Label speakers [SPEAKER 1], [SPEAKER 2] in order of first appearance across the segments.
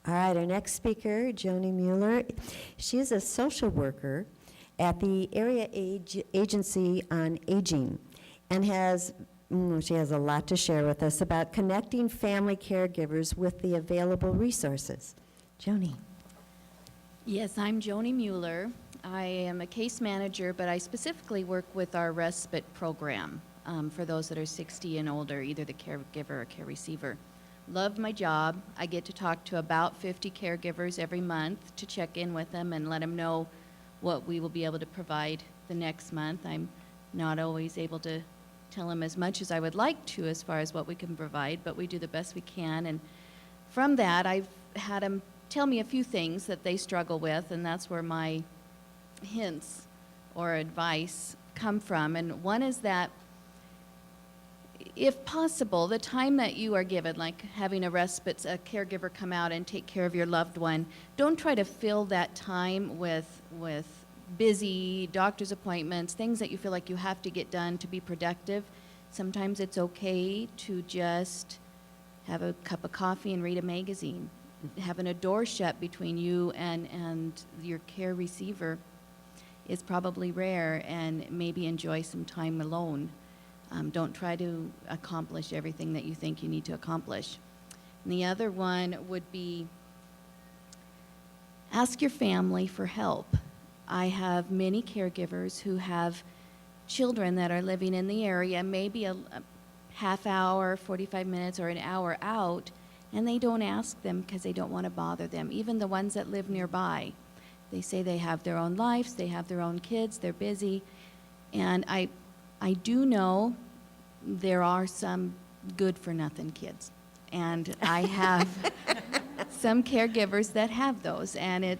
[SPEAKER 1] All right, our next speaker, Joni Mueller. She is a social worker at the Area Agency on Aging and she has a lot to share with us about connecting family caregivers with the available resources. Joni.
[SPEAKER 2] Yes, I'm Joni Mueller. I am a case manager, but I specifically work with our respite program for those that are 60 and older, either the caregiver or care receiver. Love my job. I get to talk to about 50 caregivers every month to check in with them and let them know what we will be able to provide the next month. I'm not always able to tell them as much as I would like to as far as what we can provide, but we do the best we can. And from that, I've had them tell me a few things that they struggle with, and that's where my hints or advice come from. And one is that if possible, the time that you are given, like having a respite, a caregiver come out and take care of your loved one, don't try to fill that time with busy doctor's appointments, things that you feel like you have to get done to be productive. Sometimes it's okay to just have a cup of coffee and read a magazine. Having a door shut between you and your care receiver is probably rare, and maybe enjoy some time alone. Don't try to accomplish everything that you think you need to accomplish. And the other one would be ask your family for help. I have many caregivers who have children that are living in the area, maybe a half hour, 45 minutes, or an hour out, and they don't ask them because they don't want to bother them, even the ones that live nearby. They say they have their own lives, they have their own kids, they're busy, and I do know there are some good-for-nothing kids, and I have some caregivers that have those, and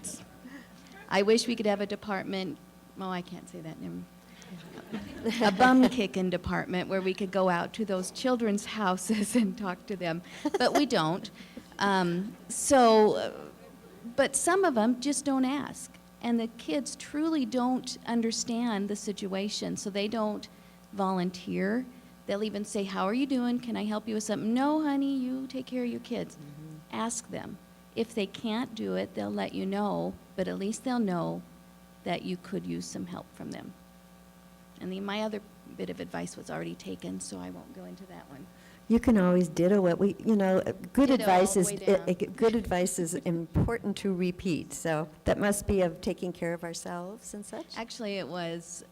[SPEAKER 2] I wish we could have a department, I can't say that name, a bum-kicking department where we could go out to those children's houses and talk to them, but we don't. But some of them just don't ask, and the kids truly don't understand the situation, so they don't volunteer. They'll even say, how are you doing? Can I help you with something? No, honey, you take care of your kids. Mm-hmm. Ask them. If they can't do it, they'll let you know, but at least they'll know that you could use some help from them. And my other bit of advice was already taken, so I won't go into that one.
[SPEAKER 1] You can always ditto what good
[SPEAKER 2] Ditto,
[SPEAKER 1] advice is
[SPEAKER 2] way down.
[SPEAKER 1] good advice is important to repeat. So that must be of taking care of ourselves and such.
[SPEAKER 2] Actually, it was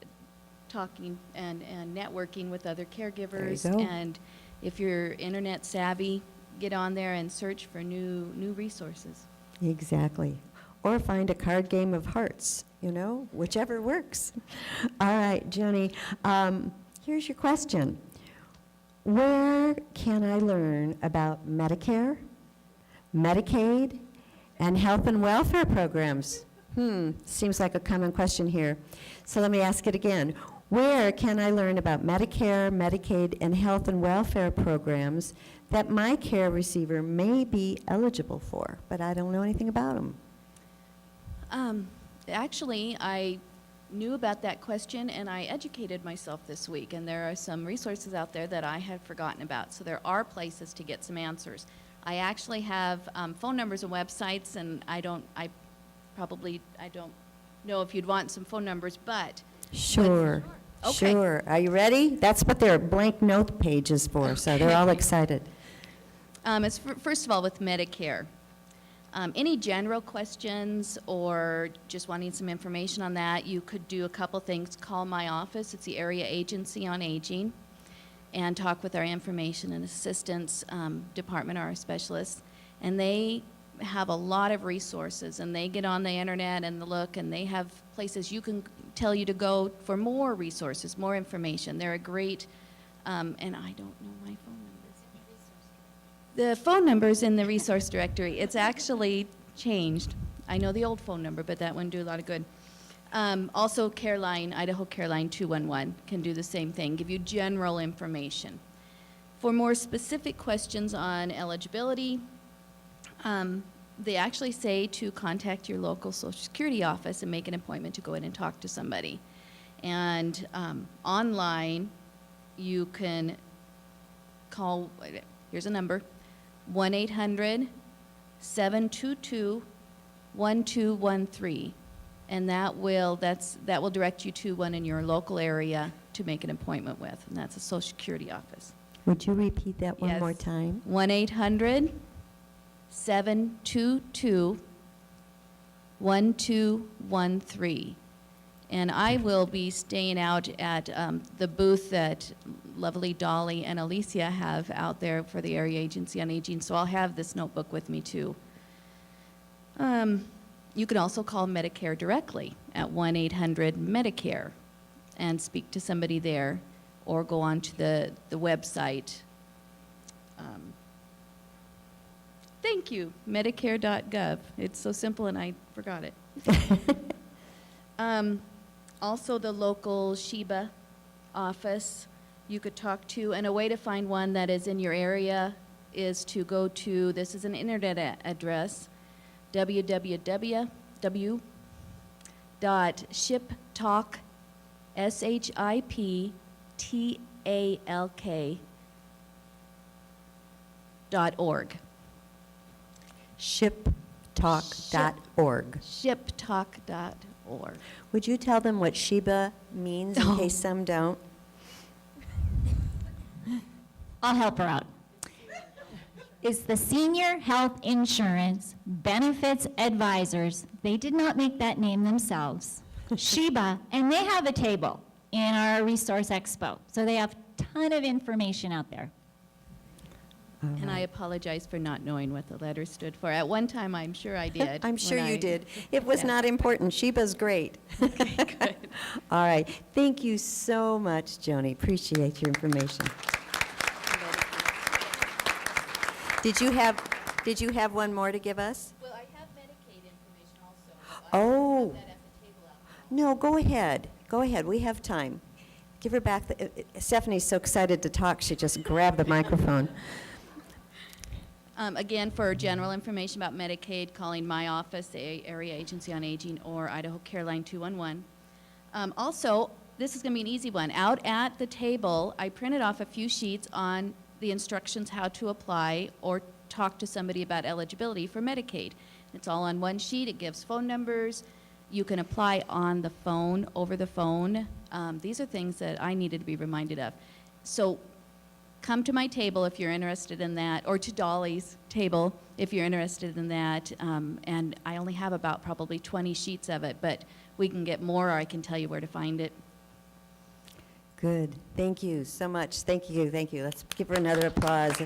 [SPEAKER 2] talking and networking with other caregivers.
[SPEAKER 1] There you go.
[SPEAKER 2] And if you're internet savvy, get on there and search for new resources.
[SPEAKER 1] Exactly. Or find a card game of hearts, whichever works. All right, Joni, here's your question. Where can I learn about Medicare, Medicaid, and health and welfare programs? Seems like a common question here. So let me ask it again. Where can I learn about Medicare, Medicaid, and health and welfare programs that my care receiver may be eligible for, but I don't know anything about them?
[SPEAKER 2] Actually, I knew about that question, and I educated myself this week, and there are some resources out there that I had forgotten about. So there are places to get some answers. I actually have phone numbers and websites, and I don't know if you'd want some phone numbers, but
[SPEAKER 1] Sure.
[SPEAKER 2] Okay.
[SPEAKER 1] Sure. Are you ready? That's what their blank note page is for, so they're all excited.
[SPEAKER 2] First of all, with Medicare, any general questions or just wanting some information on that, you could do a couple things. Call my office. It's the Area Agency on Aging, and talk with our information and assistance department, our specialists. And they have a lot of resources, and they get on the internet and look, and they have places you can tell you to go for more resources, more information. They're a great, and I don't know my phone numbers. The phone number's in the resource directory. It's actually changed. I know the old phone number, but that wouldn't do a lot of good. Also, CareLine, Idaho CareLine 211 can do the same thing, give you general information. For more specific questions on eligibility, they actually say to contact your local Social Security office and make an appointment to go in and talk to somebody. And online, you can call, here's a number, 722-1213. And that will direct you to one in your local area to make an appointment with, and that's a Social Security office.
[SPEAKER 1] Would you repeat that one more
[SPEAKER 2] Yes.
[SPEAKER 1] time?
[SPEAKER 2] 1-800-722-1213. And I will be staying out at the booth that lovely Dolly and Alicia have out there for the Area Agency on Aging, so I'll have this notebook with me too. You can also call Medicare directly at 1-800-MEDICARE and speak to somebody there, or go on to the website. Thank you, Medicare.gov. It's so simple and I forgot it. Also, the local SHIBA office you could talk to, and a way to find one that is in your area is to go to, this is an internet address, www.shiptalk.org.
[SPEAKER 1] Shiptalk.org.
[SPEAKER 2] Shiptalk.org.
[SPEAKER 1] Would you tell them what Sheba means in
[SPEAKER 2] Oh.
[SPEAKER 1] case some don't?
[SPEAKER 3] I'll help her out. It's the Senior Health Insurance Benefits Advisors. They did not make that name themselves. Sheba, and they have a table in our Resource Expo. So they have a ton of information out there.
[SPEAKER 2] And I apologize for not knowing what the letter stood for. At one time, I'm sure I did.
[SPEAKER 1] I'm sure
[SPEAKER 2] when
[SPEAKER 1] you
[SPEAKER 2] I-
[SPEAKER 1] did. It was
[SPEAKER 2] Yeah.
[SPEAKER 1] not important. Sheba's great.
[SPEAKER 2] Good.
[SPEAKER 1] All right. Thank you so much, Joni. Appreciate your information. Did you have one more to give us?
[SPEAKER 2] Well, I have Medicaid information also.
[SPEAKER 1] Oh.
[SPEAKER 2] That at the table out there.
[SPEAKER 1] No, go ahead. Go ahead. We have time. Give her back Stephanie's so excited to talk, she just grabbed the microphone.
[SPEAKER 2] Again, for general information about Medicaid, calling my office, the Area Agency on Aging, or Idaho Care Line 211. Also, this is going to be an easy one. Out at the table, I printed off a few sheets on the instructions how to apply or talk to somebody about eligibility for Medicaid. It's all on one sheet. It gives phone numbers. You can apply on the phone, over the phone. These are things that I needed to be reminded of. So come to my table if you're interested in that, or to Dolly's table if you're interested in that. And I only have about probably 20 sheets of it, but we can get more, or I can tell you where to find it.
[SPEAKER 1] Good. Thank you so much. Thank you. Thank you. Let's give her another applause.